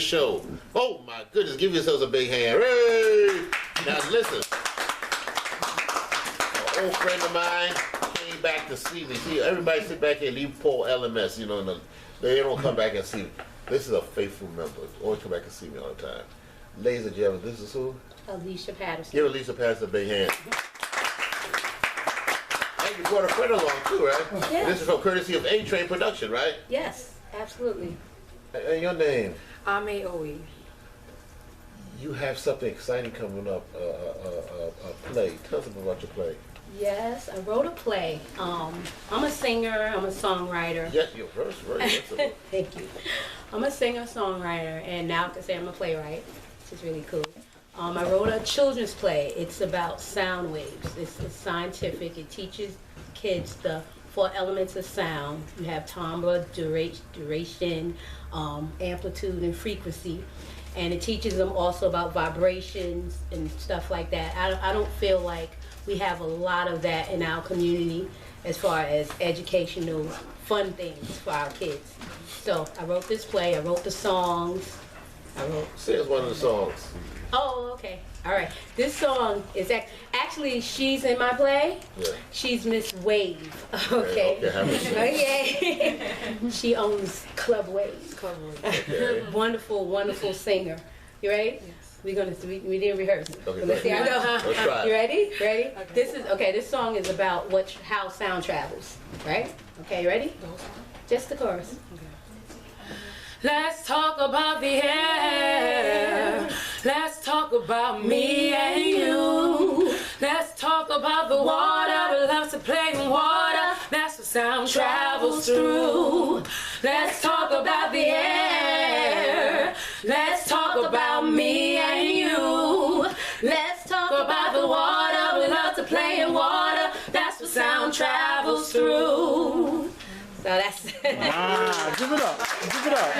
show. Oh my goodness, give yourselves a big hand. Hey! Now listen, an old friend of mine came back to see me. See, everybody sit back here and leave poor LMS, you know, and they don't come back and see me. This is a faithful member. Always come back and see me all the time. Ladies and gentlemen, this is who? Alicia Patterson. Give Alicia Patterson a big hand. And you brought a friend along too, right? Yeah. This is from courtesy of A-Train Production, right? Yes, absolutely. And your name? I'm AOE. You have something exciting coming up, a play. Tell us about your play. Yes, I wrote a play. I'm a singer, I'm a songwriter. Yes, your verse, very versatile. Thank you. I'm a singer, songwriter, and now I can say I'm a playwright, which is really cool. I wrote a children's play. It's about sound waves. It's scientific. It teaches kids the 4 elements of sound. You have timbre, duration, amplitude, and frequency. And it teaches them also about vibrations and stuff like that. I don't feel like we have a lot of that in our community as far as educational, fun things for our kids. So I wrote this play. I wrote the songs. Say it's one of the songs. Oh, okay. All right. This song is actually, she's in my play. Yeah. She's Miss Wave. Okay. Okay. She owns Club Wave. Club Wave. Okay. Wonderful, wonderful singer. You ready? Yes. We didn't rehearse. Okay, Let's see how it goes. let's try it. You ready? Ready? Okay. This song is about how sound travels. Right? Okay. You ready? Just the chorus. Okay. Let's talk about the air. Let's talk about me and you. Let's talk about the water. We love to play in water. That's what sound travels through. Let's talk about the air. Let's talk about me and you. Let's talk about the water. We love to play in water. That's what sound travels through. So that's Give it up. Give it up.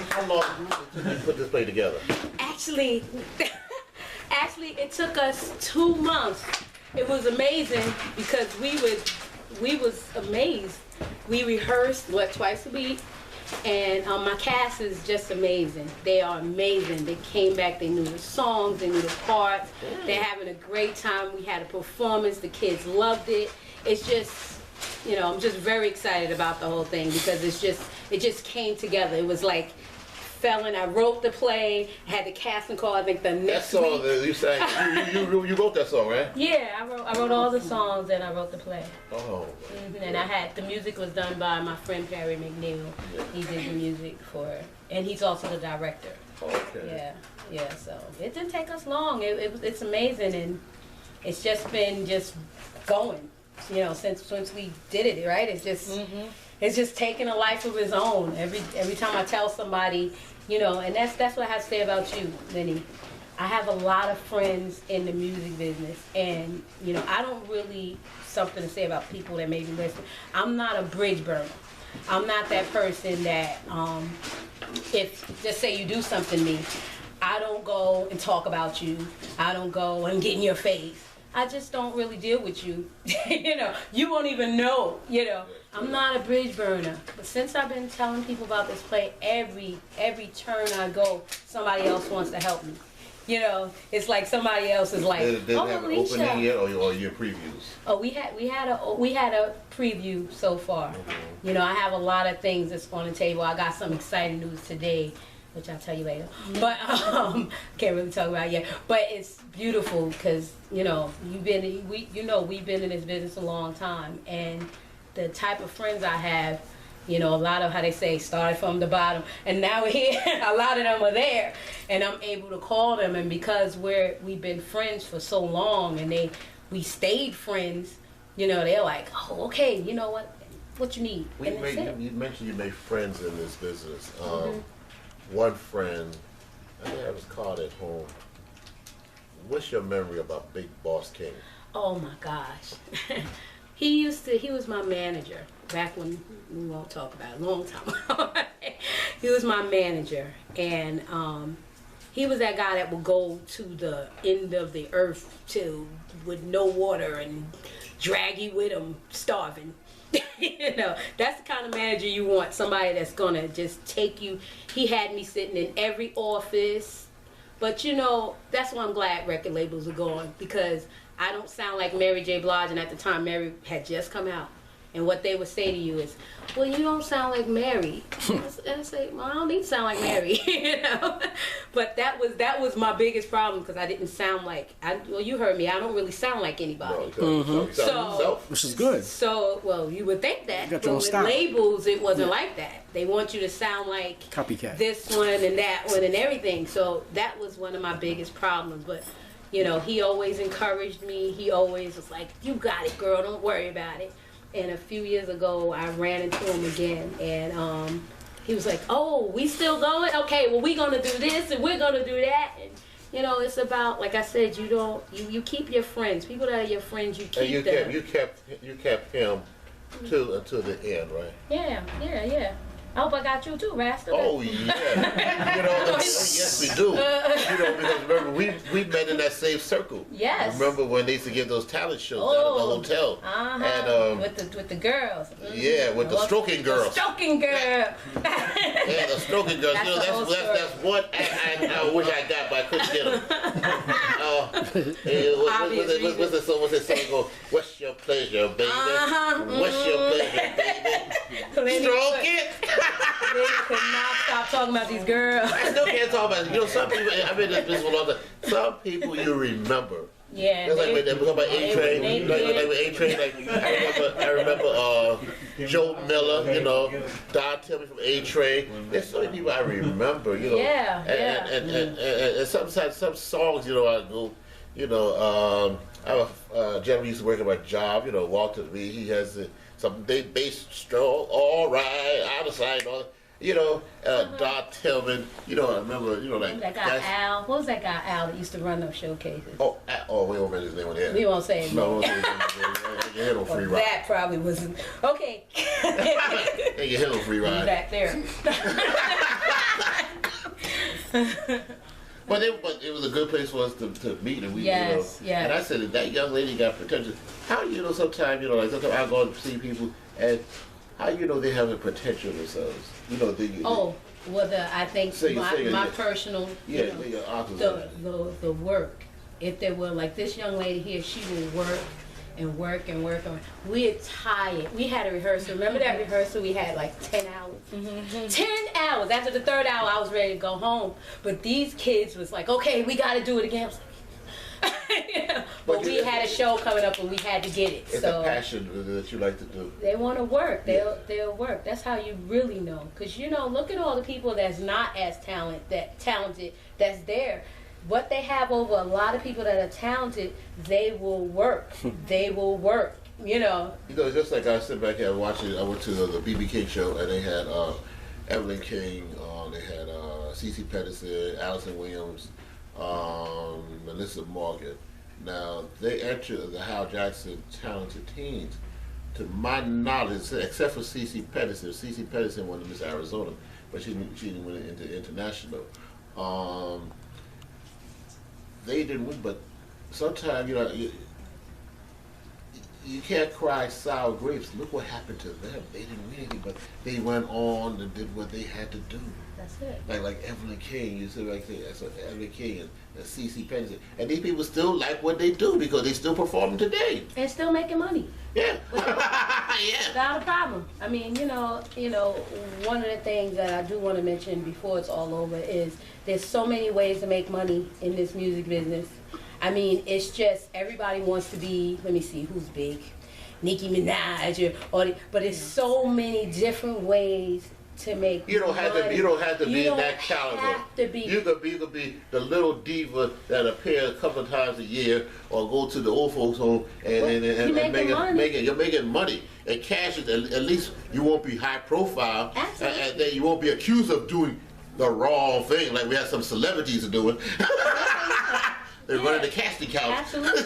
How long did you put this play together? actually it took us 2 months. It was amazing because we was amazed. We rehearsed twice a week, and my cast is just amazing. They are amazing. They came back, they knew the songs, they knew the parts. They're having a great time. We had a performance, the kids loved it. It's just, I'm just very excited about the whole thing because it just came together. It was like I wrote the play, had the casting call, I think the next That song week. that you sang, you wrote that song, right? Yeah, I wrote all the songs and I wrote the play. Oh. And the music was done by my friend Perry McNeil. He did the music for it. And he's also the director. Okay. Yeah, so it didn't take us long. It's amazing, and it's just been going, since we did it, right? It's just taking a life of its own. Every time I tell somebody, and that's what I have to say about you, Lenny. I have a lot of friends in the music business, and I don't really something to say about people that maybe listen. I'm not a bridge burner. I'm not that person that if just say you do something to me, I don't go and talk about you. I don't go and get in your face. I just don't really deal with you. You won't even know. I'm not a bridge burner. But since I've been telling people about this play, every turn I go, somebody else wants to help me. It's like somebody else is like, Did it have an Alicia. opening yet, or your previews? Oh, we had a preview so far. I have a lot of things that's on the table. I got some exciting news today, which I'll tell you later. But can't really talk about it yet. But it's beautiful because we've been in this business a long time, and the type of friends I have. A lot of how they say started from the bottom, and now we're here. A lot of them are there, and I'm able to call them. And because we've been friends for so long, and we stayed friends, they're like, oh, okay, you know what you need. You mentioned you made friends in this business. One friend, I think I was called at home. What's your memory about Big Boss King? Oh my gosh. He was my manager back when, we won't talk about it, a long time ago. He was my manager, and he was that guy that would go to the end of the earth with no water and drag you with him starving. You know, that's the kind of manager you want. Somebody that's gonna just take you. He had me sitting in every office. But you know, that's why I'm glad record labels are gone, because I don't sound like Mary J. Blige, and at the time Mary had just come out. And what they would say to you is, well, you don't sound like Mary. And I say, well, I don't need to sound like Mary, you know. But that was my biggest problem, because I didn't sound like, well, you heard me, I don't really sound like anybody. So, Which is good. So, well, you would think that, got but your own with style. labels, it wasn't like that. They want you to sound like Copycat. this one and that one and everything. So that was one of my biggest problems. But, you know, he always encouraged me. He always was like, you got it, girl, don't worry about it. And a few years ago, I ran into him again, and he was like, oh, we still going? Okay, well, we're going to do this, and we're going to do that. And, you know, it's about, like I said, you keep your friends. People that are your friends, you keep and them. you kept him until the end, right? Yeah. I hope I got you too, Rasta. Oh yeah, you know, yes we do. You know, because remember we met in that same circle. Yes. Remember when they used to give those talent shows down at the hotel? And with the girls. yeah, with the stroking girls. The stroking girl. Yeah, the stroking girls. That's You know, the whole that's what I wish I got, but I couldn't get them. What's the song go? What's your pleasure, baby? What's your pleasure, baby? Stroke it. They could not stop talking about these girls. I still can't talk about it. You know, some people, I've been in this business for a long time. Some people you remember. Yeah. It's like when they talk about A-Train, like with A-Train, like I remember Joe Miller, you know, Don Tillman from A-Train. There's so many people I remember, you know. Yeah, and sometimes some songs, you know, I go, you know, I have a gentleman used to work at my job, you know, Walter Lee. He has some bass stroll, all right, out of sight, all. You know, Don Tillman, you know, I remember, you know, like... That guy Al, what was that guy Al that used to run those showcases? We won't mention his name on the air. We won't say his No, name. we won't say his name. You hit on free ride. That probably wasn't, okay. And you hit on free ride. Back there. But it was a good place for us to meet, and we, Yes, you know, yes. and I said that young lady got potential. How you know sometimes, you know, like sometimes I go and see people, and how you know they have a potential themselves? You know, I think my personal, yeah, you know, the the work. If there were like this young lady here, she will work and work and work. We're tired. We had a rehearsal. Remember that rehearsal? We had like 10 hours. Mm-hmm. 10 hours. After the third hour, I was ready to go home. But these kids was like, okay, we got to do it again. I was like, yeah. But we had a show coming up and we had to get it. It's a passion that you like to do. They want to work. They'll work. That's how you really know. Because, you know, look at all the people that's not as talented that's there. What they have over a lot of people that are talented, they will work. They will work, you know. You know, just like I sit back here and watch it. I went to the B.B. King show, and they had Evelyn King, they had C.C. Patterson, Allison Williams, Melissa Morgan. Now, they entered the Hal Jackson Talented Teens. To my knowledge, except for C.C. Patterson. C.C. Patterson won Miss Arizona, but she didn't win into international. They didn't win, but sometimes, you know, you can't cry sour grapes. Look what happened to them. They didn't win anything, but they went on and did what they had to do. That's it. Like Evelyn King, you see, like Evelyn King and C.C. Patterson, and these people still like what they do because they still performing today. And still making money. Yeah, yeah. Without a problem. I mean, you know, one of the things that I do want to mention before it's all over is there's so many ways to make money in this music business. I mean, it's just everybody wants to be. Let me see who's big, Nicki Minaj but it's so many different ways to make. You don't have money. to. You don't have to be You in don't that caliber. have to be. You could be the little diva that appear a couple of times a year, or go to the old folks' home and you're making money. And cash is at least you won't be high profile, and then you won't be accused of doing the wrong thing like we have some celebrities are doing. They're running the casting couch. Absolutely.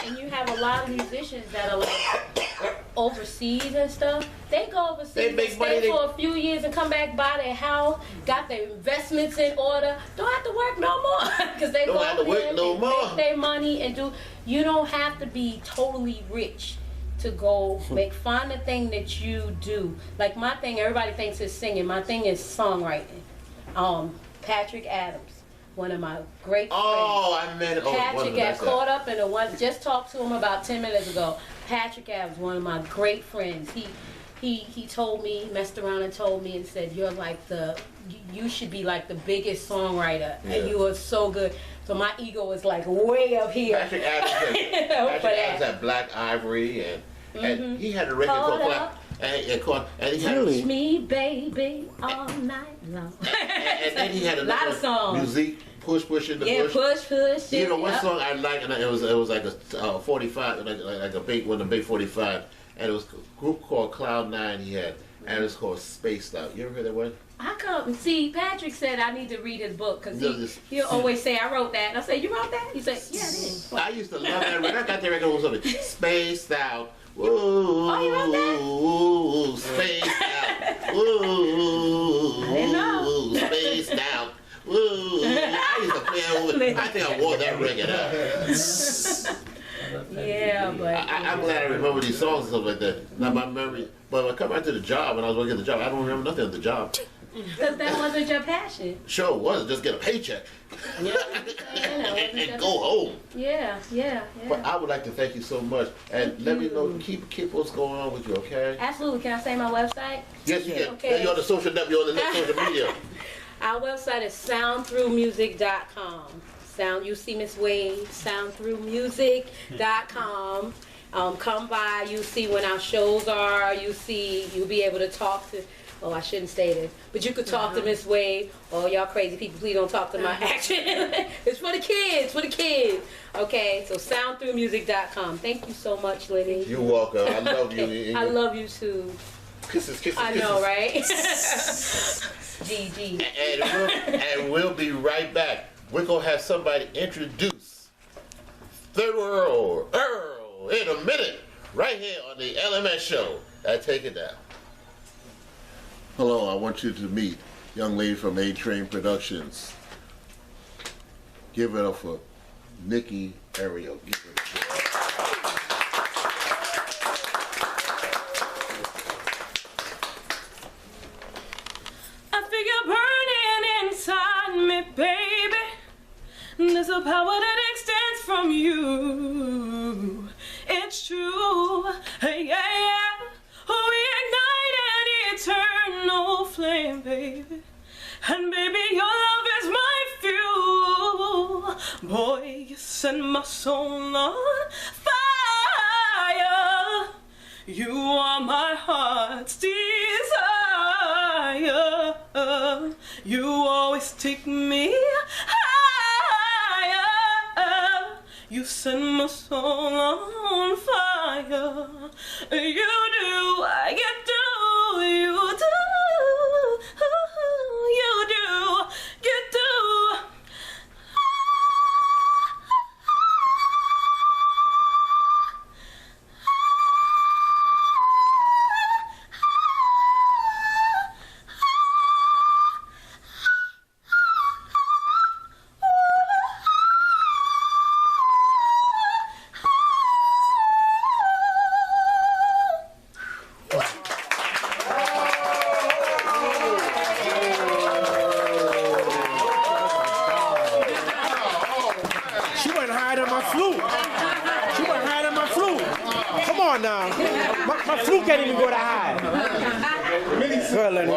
And you have a lot of musicians that are like overseas and stuff. They go overseas, They make stay money, for a few years and come back, buy their house, got their investments in order. Don't have to work no more because they Don't go have to over work there no and more. make their money and do. You don't have to be totally rich to go find the thing that you do. Like my thing, everybody thinks is singing. My thing is songwriting. Patrick Adams, one of my great friends. Oh, I met Patrick got caught up in the one. Just talked to him about 10 minutes ago. Patrick Adams, one of my great friends. He told me, he messed around and told me and said, "You're like you should be like the biggest songwriter, and you are so good." So my ego is like way up here. Patrick Adams had Black Ivory, and he had a record called Black. And he had Really? Me, baby, all night long. and then he had a lot of songs. Music, push in the bush. Push. You know one song I liked, and it was like a 45, like a big one, a big 45, and it was a group called Cloud 9. He had, and it was called Spaced Out. You ever heard that one? I come see. Patrick said I need to read his book because he'll always say I wrote that. And I say, "You wrote that?" He said, "Yeah, I did." I used to love that record. I got that record on something. Spaced Out. Woo, you wrote that? Woo, spaced out. Woo, I didn't know. Spaced out. Woo. I used to play over. I think I wore that record out. Yeah, but I'm glad I remember these songs and stuff like that. Now my memory, but when I come back to the job and I was working at the job, I don't remember nothing of the job. because that wasn't your passion. Sure was, just get a paycheck Yeah, and go home. Yeah. But I would like to thank you so much, and let me know, keep what's going on with you, okay? Absolutely. Can I say my website? Yes, you can. Okay. You're on the social network, you're on the next social media. Our website is soundthroughmusic.com. You see Miss Wade, soundthroughmusic.com. Come by, you see when our shows are, you'll be able to talk to, oh, I shouldn't say this, but you could talk to Miss Wade. Oh, y'all crazy people, please don't talk to my action. It's for the kids, Okay, so soundthroughmusic.com. Thank you so much, Lenny. You're welcome. I love you. I love you too. Kisses. I know, right? GG. And we'll be right back. We're going to have somebody introduce Third World Earl in a minute, right here on the LMS show. Take it down. Hello, I want you to meet young lady from A-Train Productions. Give it up for Nikki Ariel. Give it up. I feel you burning inside me, baby. There's a power that extends from you. It's true, yeah. We ignite an eternal flame, baby. And baby, your love is my fuel. Boy, you set my soul on fire. You are my heart's desire. You always take me higher. You set my soul on fire. You do, you do. She went higher than my flute. Come on now. My flute can't even go that high. Good, Lenny.